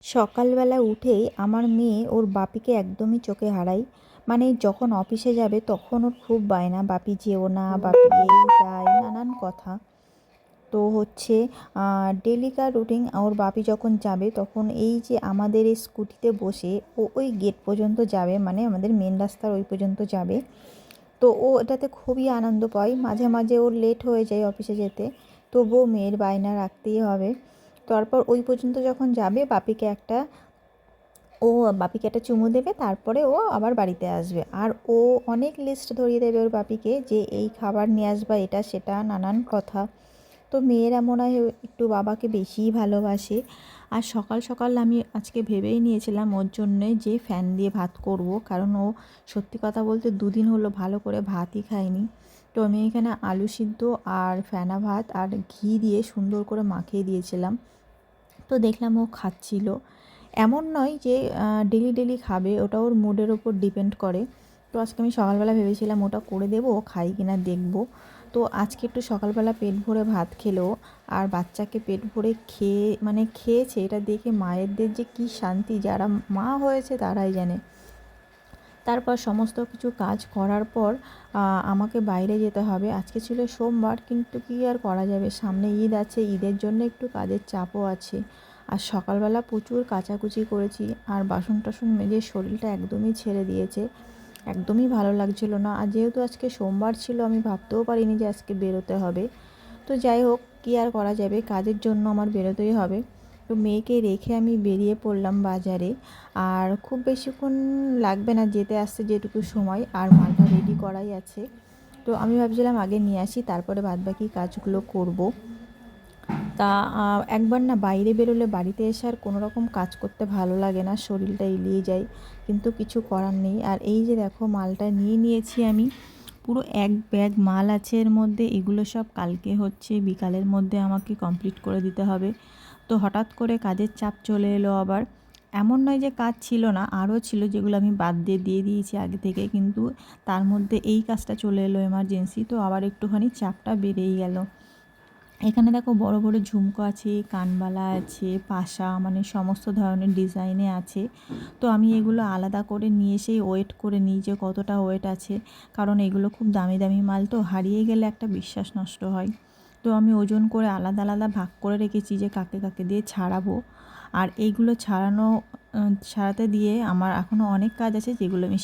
সকালবেলা উঠেই আমার মেয়ে ওর বাপিকে একদমই চোখে হারায়। মানে যখন অফিসে যাবে তখন ওর খুব বায়না, বাপি যেও না, বাপি এই তাই নানান কথা। তো হচ্ছে ডেলিকার রুটিন। ওর বাপি যখন যাবে তখন এই যে আমাদের এই স্কুটিতে বসে ও ওই গেট পর্যন্ত যাবে, মানে আমাদের মেন রাস্তার ওই পর্যন্ত যাবে। তো ও এটাতে খুবই আনন্দ পায়। মাঝে মাঝে ওর লেট হয়ে যায় অফিসে যেতে, তবুও মেয়ের বায়না রাখতেই হবে। তারপর ওই পর্যন্ত যখন যাবে বাপিকে একটা চুমু দেবে, তারপরে ও আবার বাড়িতে আসবে। আর ও অনেক লিস্ট ধরিয়ে দেবে ওর বাপিকে যে এই খাবার নিয়ে আসবা, এটা সেটা নানান কথা। তো মেয়েরা মনে হয় একটু বাবাকে বেশিই ভালোবাসে। আর সকাল সকাল আমি আজকে ভেবেই নিয়েছিলাম ওর জন্যে যে ফ্যান দিয়ে ভাত করব, কারণ ও সত্যি কথা বলতে দুদিন হলো ভালো করে ভাতই খায়নি। তো আমি এখানে আলু সিদ্ধ আর ফেনা ভাত আর ঘি দিয়ে সুন্দর করে মাখিয়ে দিয়েছিলাম। তো দেখলাম ও খাচ্ছিল। এমন নয় যে ডেলি ডেলি খাবে, ওটা ওর মুডের ওপর ডিপেন্ড করে। তো আজকে আমি সকালবেলা ভেবেছিলাম ওটা করে দেবো, ও খাই কিনা দেখব। তো আজকে একটু সকালবেলা পেট ভরে ভাত খেলো। আর বাচ্চাকে পেট ভরে খেয়েছে, এটা দেখে মায়েদের যে কী শান্তি, যারা মা হয়েছে তারাই জানে। তারপর সমস্ত কিছু কাজ করার পর আমাকে বাইরে যেতে হবে। আজকে ছিল সোমবার, কিন্তু কী আর করা যাবে, সামনে ঈদ আছে, ঈদের জন্য একটু কাজের চাপও আছে। আর সকালবেলা প্রচুর কাচাকুচি করেছি, আর বাসন টাসন মেজে শরীরটা একদমই ছেড়ে দিয়েছে, একদমই ভালো লাগছিল না। আর যেহেতু আজকে সোমবার ছিল, আমি ভাবতেও পারিনি যে আজকে বেরোতে হবে। তো যাই হোক, কী আর করা যাবে, কাজের জন্য আমার বেরোতেই হবে। তো মেয়েকে রেখে আমি বেরিয়ে পড়লাম বাজারে। আর খুব বেশিক্ষণ লাগবে না যেতে আসতে, যেটুকু সময়, আর মালটা রেডি করাই আছে। তো আমি ভাবছিলাম আগে নিয়ে আসি, তারপরে বাদবাকি কাজগুলো করব। তা একবার না বাইরে বেরোলে বাড়িতে এসে আর কোনো রকম কাজ করতে ভালো লাগে না, শরীরটা এলিয়ে যায়, কিন্তু কিছু করার নেই। আর এই যে দেখো মালটা নিয়ে নিয়েছি আমি, পুরো এক ব্যাগ মাল আছে এর মধ্যে। এগুলো সব কালকে হচ্ছে বিকালের মধ্যে আমাকে কমপ্লিট করে দিতে হবে। তো হঠাৎ করে কাজের চাপ চলে এলো আবার। এমন নয় যে কাজ ছিল না, আরও ছিল যেগুলো আমি বাদ দিয়ে দিয়েছি আগে থেকে, কিন্তু তার মধ্যে এই কাজটা চলে এলো এমার্জেন্সি, তো আবার একটুখানি চাপটা বেড়েই গেল। এখানে দেখো বড় বড় ঝুমকো আছে, কানবালা আছে, পাশা, মানে সমস্ত ধরনের ডিজাইনে আছে। তো আমি এগুলো আলাদা করে নিয়ে এসেই ওয়েট করে নিই যে কতটা ওয়েট আছে, কারণ এগুলো খুব দামি দামি মাল, তো হারিয়ে গেলে একটা বিশ্বাস নষ্ট হয়। তো আমি ওজন করে আলাদা আলাদা ভাগ করে রেখেছি যে কাকে কাকে দিয়ে ছাড়াবো। আর এইগুলো ছাড়াতে দিয়ে আমার এখনও অনেক কাজ আছে, যেগুলো আমি